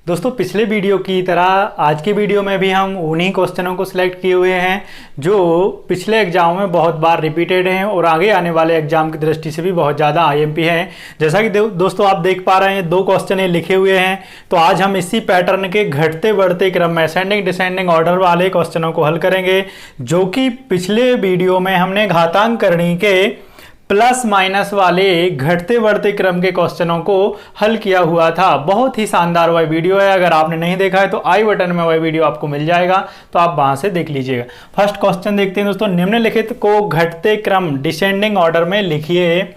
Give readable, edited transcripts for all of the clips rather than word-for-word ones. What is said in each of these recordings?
दोस्तों पिछले वीडियो की तरह आज की वीडियो में भी हम उन्हीं क्वेश्चनों को सिलेक्ट किए हुए हैं जो पिछले एग्जाम में बहुत बार रिपीटेड हैं और आगे आने वाले एग्जाम की दृष्टि से भी बहुत ज़्यादा आईएमपी हैं। जैसा कि दोस्तों आप देख पा रहे हैं, दो क्वेश्चन ये लिखे हुए हैं। तो आज हम इसी पैटर्न के घटते बढ़ते क्रम में असेंडिंग डिसेंडिंग ऑर्डर वाले क्वेश्चनों को हल करेंगे, जो कि पिछले वीडियो में हमने घातांकरणी के प्लस माइनस वाले घटते बढ़ते क्रम के क्वेश्चनों को हल किया हुआ था। बहुत ही शानदार वह वीडियो है। अगर आपने नहीं देखा है तो आई बटन में वह वीडियो आपको मिल जाएगा, तो आप वहां से देख लीजिएगा। फर्स्ट क्वेश्चन देखते हैं दोस्तों। निम्नलिखित को घटते क्रम डिसेंडिंग ऑर्डर में लिखिए।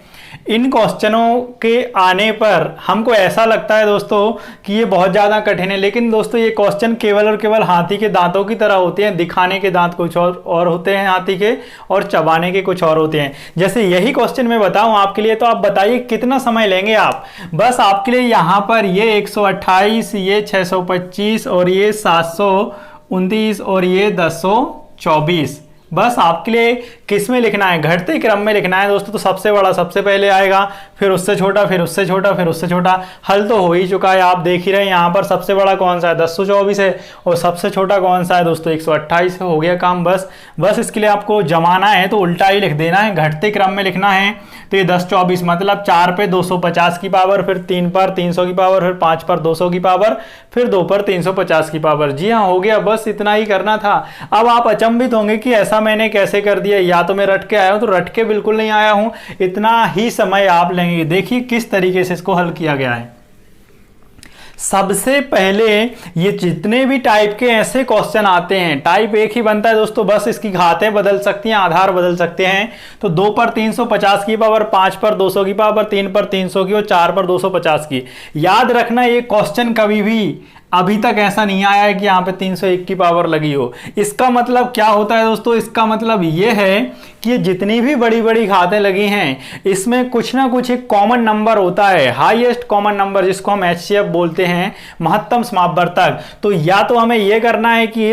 इन क्वेश्चनों के आने पर हमको ऐसा लगता है दोस्तों कि ये बहुत ज़्यादा कठिन है, लेकिन दोस्तों ये क्वेश्चन केवल और केवल हाथी के दांतों की तरह होते हैं। दिखाने के दांत कुछ और होते हैं हाथी के, और चबाने के कुछ और होते हैं। जैसे यही क्वेश्चन मैं बताऊं आपके लिए, तो आप बताइए कितना समय लेंगे आप। बस आपके लिए यहाँ पर ये 128, ये 625 और ये 729 और ये 1024, बस आपके लिए किस में लिखना है, घटते क्रम में लिखना है दोस्तों। तो सबसे बड़ा सबसे पहले आएगा, फिर उससे छोटा, फिर उससे छोटा, फिर उससे छोटा। हल तो हो ही चुका है, आप देख ही रहे हैं। यहाँ पर सबसे बड़ा कौन सा है, 1024 है, और सबसे छोटा कौन सा है दोस्तों, 128 है। हो गया काम। बस इसके लिए आपको जमाना है तो उल्टा ही लिख देना है, घटते क्रम में लिखना है। तो ये 1024 मतलब 4 पे 250 की पावर, फिर 3 पर 300 की पावर, फिर 5 पर 200 की पावर, फिर 2 पर 350 की पावर। जी हाँ, हो गया। बस इतना ही करना था। अब आप अचंभित होंगे कि ऐसा मैंने कैसे कर दिया, या तो मैं रट के आया हूं, तो रट के बिल्कुल नहीं आया हूं। इतना ही समय आप लेंगे। देखिए किस तरीके से इसको हल किया गया है। सबसे पहले ये जितने भी टाइप के ऐसे क्वेश्चन आते हैं, टाइप एक ही बनता है दोस्तों, बस इसकी घातें बदल सकती हैं, आधार बदल सकते हैं। तो 2 पर 350 की पावर, 5 पर 200 की पावर, 3 पर 300 की और 4 पर 250 की। याद रखना, ये क्वेश्चन कभी भी अभी तक ऐसा नहीं आया है कि यहाँ पे 301 की पावर लगी हो। इसका मतलब क्या होता है दोस्तों, इसका मतलब ये है कि ये जितनी भी बड़ी बड़ी घातें लगी हैं, इसमें कुछ ना कुछ एक कॉमन नंबर होता है, हाईएस्ट कॉमन नंबर, जिसको हम एचसीएफ बोलते हैं, महत्तम समापवर्तक। तो या तो हमें यह करना है कि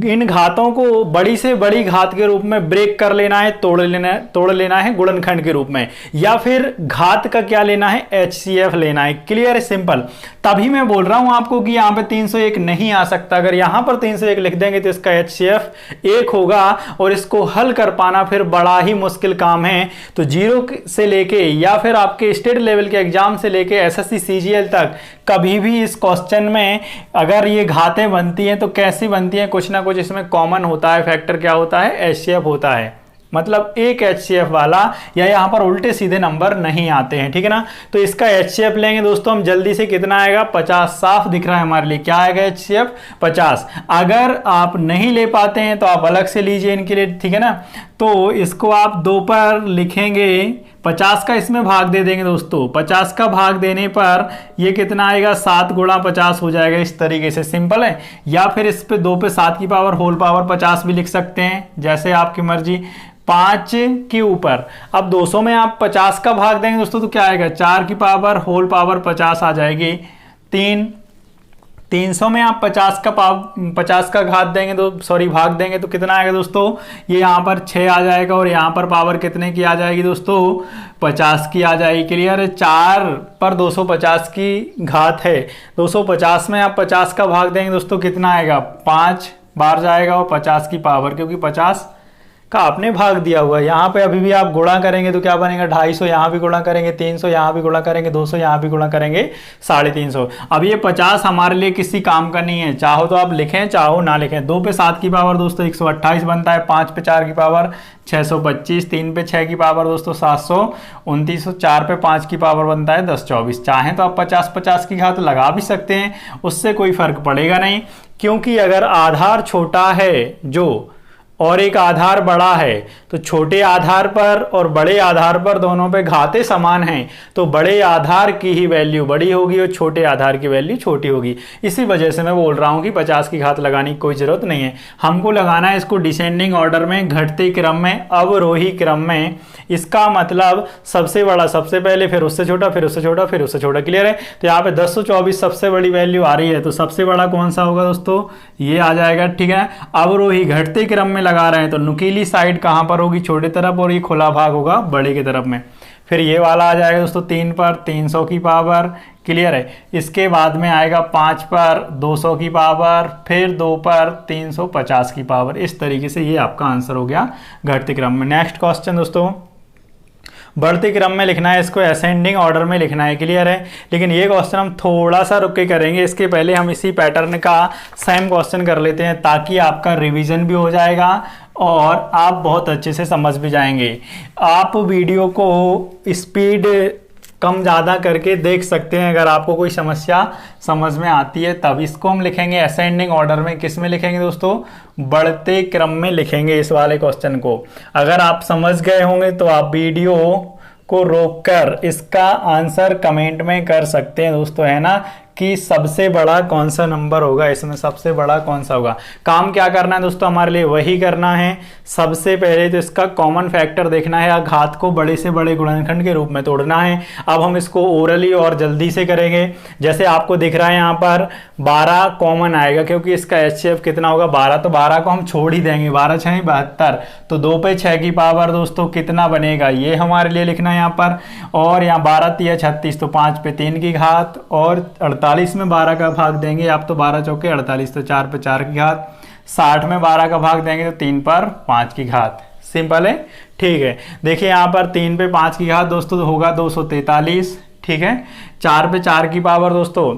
इन घातों को बड़ी से बड़ी घात के रूप में ब्रेक कर लेना है, तोड़ लेना है गुणनखंड के रूप में, या फिर घात का क्या लेना है, एचसीएफ लेना है। क्लियर है, सिंपल। तभी मैं बोल रहा हूं आपको कि यहां पे 301 नहीं आ सकता। अगर यहां पर 301 लिख देंगे तो इसका एचसीएफ 1 होगा, और इसको हल कर पाना फिर बड़ा ही मुश्किल काम है। तो 0 से लेके या फिर आपके स्टेट लेवल के एग्जाम से लेके एसएससी सीजीएल तक कभी भी इस क्वेश्चन में अगर ये घातें बनती हैं तो कैसी बनती हैं, कुछ ना कुछ इसमें कॉमन होता है। फैक्टर क्या होता है, एचसीएफ होता है। मतलब एक एचसीएफ वाला, या यहाँ पर उल्टे सीधे नंबर नहीं आते हैं, ठीक है ना। तो इसका एचसीएफ लेंगे दोस्तों हम जल्दी से, कितना आएगा, 50। साफ दिख रहा है हमारे लिए, क्या आएगा एचसीएफ, 50। अगर आप नहीं ले पाते हैं तो आप अलग से लीजिए इनके लिए, ठीक है ना। तो इसको आप 2 पर लिखेंगे, 50 का इसमें भाग दे देंगे दोस्तों। 50 का भाग देने पर ये कितना आएगा, 7 गुणा 50 हो जाएगा। इस तरीके से सिंपल है। या फिर इस पे 2 पे 7 की पावर होल पावर 50 भी लिख सकते हैं, जैसे आपकी मर्जी। 5 के ऊपर अब 200 में आप 50 का भाग देंगे दोस्तों तो क्या आएगा, 4 की पावर होल पावर 50 आ जाएगी। 300 में आप 50 का घात देंगे तो भाग देंगे तो कितना आएगा दोस्तों, ये यहाँ पर 6 आ जाएगा, और यहाँ पर पावर कितने की आ जाएगी दोस्तों, 50 की आ जाएगी। क्लियर है। 4 पर 250 की घात है। 250 में आप 50 का भाग देंगे दोस्तों, कितना आएगा, 5 बार जाएगा, और 50 की पावर, क्योंकि 50 का आपने भाग दिया हुआ है। यहाँ पे अभी भी आप गुणा करेंगे तो क्या बनेगा, 250, यहाँ भी गुणा करेंगे 300, यहाँ भी गुणा करेंगे 200, यहाँ भी गुणा करेंगे 350। अब ये 50 हमारे लिए किसी काम का नहीं है, चाहो तो आप लिखें चाहो ना लिखें। 2 पे 7 की पावर दोस्तों 128 बनता है, 5 पे 4 की पावर 625, 3 पे 6 की पावर दोस्तों 729, 4 पे 5 की पावर बनता है 1024। चाहें तो आप 50 की घात लगा भी सकते हैं, उससे कोई फर्क पड़ेगा नहीं, क्योंकि अगर आधार छोटा है जो और एक आधार बड़ा है, तो छोटे आधार पर और बड़े आधार पर दोनों पे घातें समान हैं, तो बड़े आधार की ही वैल्यू बड़ी होगी और छोटे आधार की वैल्यू छोटी होगी। इसी वजह से मैं बोल रहा हूं कि 50 की घात लगाने की कोई जरूरत नहीं है। हमको लगाना है इसको डिसेंडिंग ऑर्डर में, घटते क्रम में, अवरोही क्रम में। इसका मतलब सबसे बड़ा सबसे पहले, फिर उससे छोटा, फिर उससे छोटा, फिर उससे छोटा। क्लियर है। तो यहाँ पे 1024 सबसे बड़ी वैल्यू आ रही है, तो सबसे बड़ा कौन सा होगा दोस्तों, ये आ जाएगा, ठीक है। अवरोही घटते क्रम में लगा रहे हैं तो नुकीली साइड कहां पर होगी, छोटे तरफ, और ये खुला भाग होगा बड़े की तरफ में। फिर ये वाला आ जाएगा दोस्तों 3 पर 300 की पावर, क्लियर है। इसके बाद में आएगा 5 पर 200 की पावर, फिर 2 पर 350 की पावर। इस तरीके से ये आपका आंसर हो गया घटते क्रम में। नेक्स्ट क्वेश्चन दोस्तों, बढ़ते क्रम में लिखना है, इसको असेंडिंग ऑर्डर में लिखना है, क्लियर है। लेकिन ये क्वेश्चन हम थोड़ा सा रुक के करेंगे, इसके पहले हम इसी पैटर्न का सेम क्वेश्चन कर लेते हैं ताकि आपका रिवीजन भी हो जाएगा और आप बहुत अच्छे से समझ भी जाएंगे। आप वीडियो को स्पीड कम ज़्यादा करके देख सकते हैं अगर आपको कोई समस्या समझ में आती है तब। इसको हम लिखेंगे असेंडिंग ऑर्डर में। किस में लिखेंगे दोस्तों? बढ़ते क्रम में लिखेंगे इस वाले क्वेश्चन को। अगर आप समझ गए होंगे तो आप वीडियो को रोककर इसका आंसर कमेंट में कर सकते हैं दोस्तों, है ना, कि सबसे बड़ा कौन सा नंबर होगा, इसमें सबसे बड़ा कौन सा होगा। काम क्या करना है दोस्तों, हमारे लिए वही करना है। सबसे पहले तो इसका कॉमन फैक्टर देखना है या घात को बड़े से बड़े गुणनखंड के रूप में तोड़ना है। अब हम इसको ओरली और जल्दी से करेंगे। जैसे आपको दिख रहा है यहाँ पर 12 कॉमन आएगा क्योंकि इसका HCF कितना होगा 12, तो 12 को हम छोड़ ही देंगे। 12 6 72, तो 2 पे 6 की पावर दोस्तों कितना बनेगा ये हमारे लिए लिखना है यहाँ पर। और यहाँ 12 3 36, तो 5 पे 3 की घात, और 48 में 12 का भाग देंगे आप तो 12 चौके 48, तो 4 पे 4 की घात। 60 में 12 का भाग देंगे तो 3 पर 5 की घात। सिंपल है, ठीक है। देखिए यहाँ पर 3 पे 5 की घात दोस्तों होगा 243, ठीक है। 4 पे 4 की पावर दोस्तों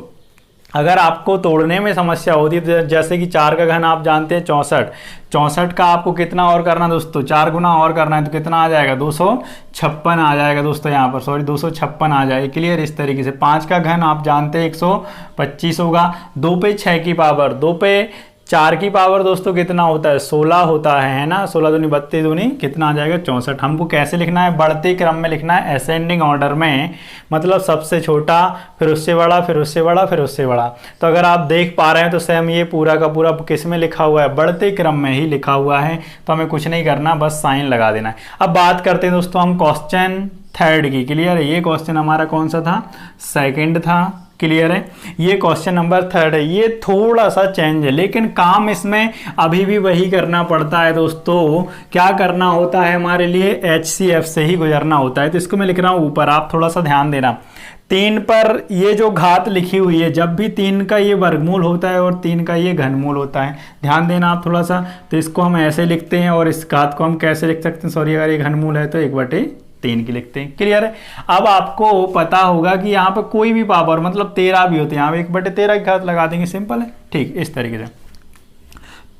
अगर आपको तोड़ने में समस्या होती है तो जैसे कि 4 का घन आप जानते हैं 64, 64 का आपको कितना और करना दोस्तों 4 गुना और करना है तो कितना आ जाएगा 256 आ जाएगा दोस्तों, यहाँ पर सॉरी 256 आ जाएगा, क्लियर। इस तरीके से 5 का घन आप जानते हैं 125 होगा। 2 पे 6 की पावर, 2 पे 4 की पावर दोस्तों कितना होता है 16 होता है ना। 16 दूनी 32 दूनी कितना आ जाएगा 64। हमको कैसे लिखना है? बढ़ते क्रम में लिखना है, असेंडिंग ऑर्डर में, मतलब सबसे छोटा फिर उससे बड़ा फिर उससे बड़ा फिर उससे बड़ा। तो अगर आप देख पा रहे हैं तो सेम ये पूरा का पूरा किस में लिखा हुआ है? बढ़ते क्रम में ही लिखा हुआ है। तो हमें कुछ नहीं करना, बस साइन लगा देना है। अब बात करते हैं दोस्तों हम क्वेश्चन 3 की, क्लियर है। ये क्वेश्चन हमारा कौन सा था? सेकेंड था, क्लियर है। ये क्वेश्चन नंबर 3 है। ये थोड़ा सा चेंज है लेकिन काम इसमें अभी भी वही करना पड़ता है दोस्तों। क्या करना होता है हमारे लिए? HCF से ही गुजरना होता है। तो इसको मैं लिख रहा हूं ऊपर, आप थोड़ा सा ध्यान देना। 3 पर ये जो घात लिखी हुई है, जब भी 3 का ये वर्गमूल होता है और 3 का ये घनमूल होता है, ध्यान देना आप थोड़ा सा। तो इसको हम ऐसे लिखते हैं और इस घात को हम कैसे लिख सकते हैं? सॉरी, अगर ये घनमूल है तो 1/3 की लिखते हैं, क्लियर है। अब आपको पता होगा कि यहाँ पर कोई भी पावर मतलब 13 भी होते हैं, यहाँ पे 1/13 की घात लगा देंगे, सिंपल है, ठीक। इस तरीके से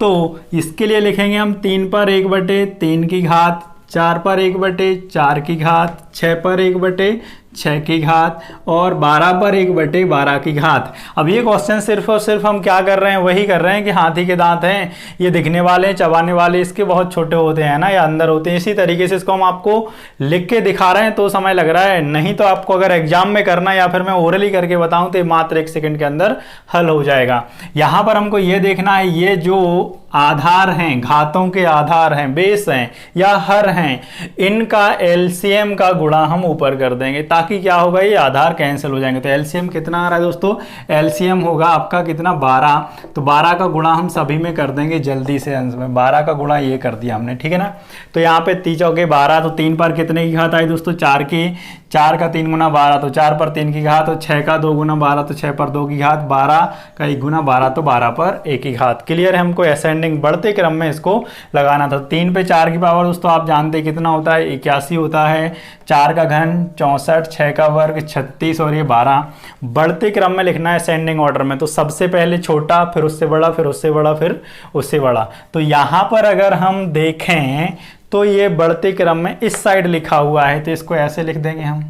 तो इसके लिए लिखेंगे हम 3 पर 1/3 की घात, 4 पर 1/4 की घात, 6 पर 1/6 की घात और 12 पर 1/12 की घात। अब ये क्वेश्चन सिर्फ और सिर्फ हम क्या कर रहे हैं? वही कर रहे हैं कि हाथी के दांत हैं, ये दिखने वाले चबाने वाले इसके बहुत छोटे होते हैं ना, या अंदर होते हैं। इसी तरीके से इसको हम आपको लिख के दिखा रहे हैं तो समय लग रहा है, नहीं तो आपको अगर एग्जाम में करना या फिर मैं ओरली करके बताऊं तो मात्र 1 सेकंड के अंदर हल हो जाएगा। यहां पर हमको ये देखना है, ये जो आधार हैं, घातों के आधार हैं, बेस हैं या हर हैं, इनका LCM का गुणा हम ऊपर कर देंगे ताकि क्या होगा, ये आधार कैंसिल हो जाएंगे। तो LCM कितना आ रहा है दोस्तों? LCM होगा आपका कितना 12, तो 12 का गुणा हम सभी में कर देंगे जल्दी से अंश में। 12 का गुणा ये कर दिया हमने, ठीक है ना। तो यहाँ पे 3 चौके 12, तो 3 पर कितने की घात आई दोस्तों? 4 की। 4 का 3 गुना 12, तो 4 पर 3 की घात, और 6 का 2 गुना 12, तो 6 पर 2 की घात, 12 का 1 गुना 12, तो 12 पर 1 की घात, क्लियर है। हमको असेंडिंग बढ़ते क्रम में इसको लगाना था। 3 पे 4 की पावर दोस्तों आप जानते हैं कितना होता है? 81 होता है। 4 का घन 64, 6 का वर्ग 36 और ये 12। बढ़ते क्रम में लिखना है असेंडिंग ऑर्डर में, तो सबसे पहले छोटा फिर उससे बड़ा फिर उससे बड़ा फिर उससे बड़ा। तो यहाँ पर अगर हम देखें तो ये बढ़ते क्रम में इस साइड लिखा हुआ है तो इसको ऐसे लिख देंगे हम,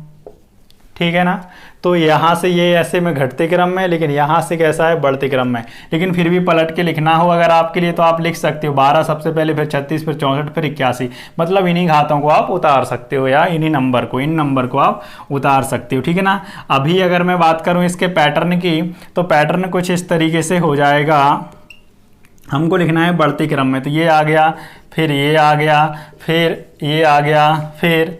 ठीक है ना। तो यहाँ से ये ऐसे में घटते क्रम में, लेकिन यहाँ से कैसा है? बढ़ते क्रम में। लेकिन फिर भी पलट के लिखना हो अगर आपके लिए तो आप लिख सकते हो 12 सबसे पहले, फिर 36, फिर 64, फिर 81। मतलब इन्हीं घातों को आप उतार सकते हो या इन्हीं नंबर को, इन नंबर को आप उतार सकते हो, ठीक है ना। अभी अगर मैं बात करूँ इसके पैटर्न की तो पैटर्न कुछ इस तरीके से हो जाएगा। हमको लिखना है बढ़ते क्रम में, तो ये आ गया, फिर ये आ गया, फिर ये आ गया, फिर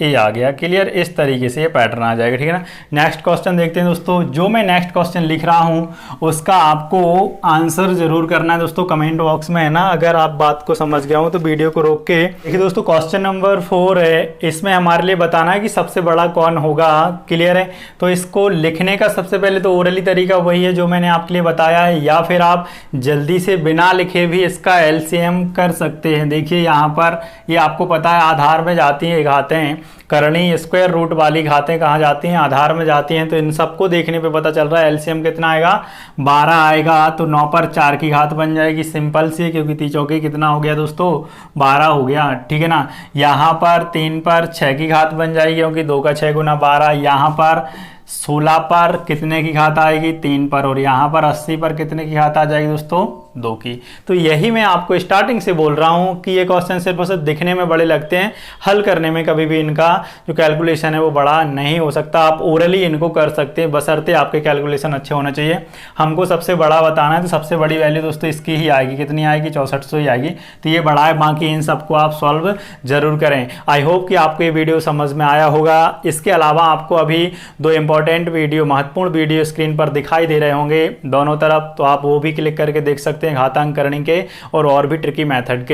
ए आ गया। क्लियर, इस तरीके से ये पैटर्न आ जाएगा। ठीक है ना। नेक्स्ट क्वेश्चन देखते हैं दोस्तों। जो मैं नेक्स्ट क्वेश्चन लिख रहा हूँ उसका आपको आंसर जरूर करना है दोस्तों, कमेंट बॉक्स में, है ना। अगर आप बात को समझ गया हो तो वीडियो को रोक के देखिए दोस्तों। क्वेश्चन नंबर 4 है, इसमें हमारे लिए बताना है कि सबसे बड़ा कौन होगा। क्लियर है। तो इसको लिखने का सबसे पहले तो ओरली तरीका वही है जो मैंने आपके लिए बताया है, या फिर आप जल्दी से बिना लिखे भी इसका एलसीएम कर सकते हैं। देखिए यहाँ पर ये आपको पता है आधार में जाती है घातें, करणी स्क्वायर रूट वाली घातें कहाँ जाती हैं, आधार में जाती हैं। तो इन सबको देखने पे पता चल रहा है एलसीएम कितना आएगा, 12 आएगा। तो 9 पर 4 की घात बन जाएगी, सिंपल सी, क्योंकि 3 चौके कितना हो गया दोस्तों, 12 हो गया। ठीक है ना। यहाँ पर 3 पर 6 की घात बन जाएगी, क्योंकि 2 का 6 गुना 12। यहाँ पर 16 पर कितने की घात आएगी, 3 पर। और यहाँ पर 80 पर कितने की घात आ जाएगी दोस्तों, 2 की। तो यही मैं आपको स्टार्टिंग से बोल रहा हूँ कि ये क्वेश्चन सिर्फ और सिर्फ दिखने में बड़े लगते हैं, हल करने में कभी भी इनका जो कैलकुलेशन है वो बड़ा नहीं हो सकता। आप ओरली इनको कर सकते हैं, बशर्ते आपके कैलकुलेशन अच्छे होने चाहिए। हमको सबसे बड़ा बताना है तो सबसे बड़ी वैल्यू दोस्तों इसकी ही आएगी, कितनी आएगी, 6400 ही आएगी। तो ये बड़ा है, बाकी इन सबको आप सॉल्व जरूर करें। आई होप कि आपको ये वीडियो समझ में आया होगा। इसके अलावा आपको अभी 2 इंपॉर्टेंट वीडियो, महत्वपूर्ण वीडियो स्क्रीन पर दिखाई दे रहे होंगे दोनों तरफ, तो आप वो भी क्लिक करके देख सकते हैं, घातांक करने के और भी ट्रिकी मेथड के।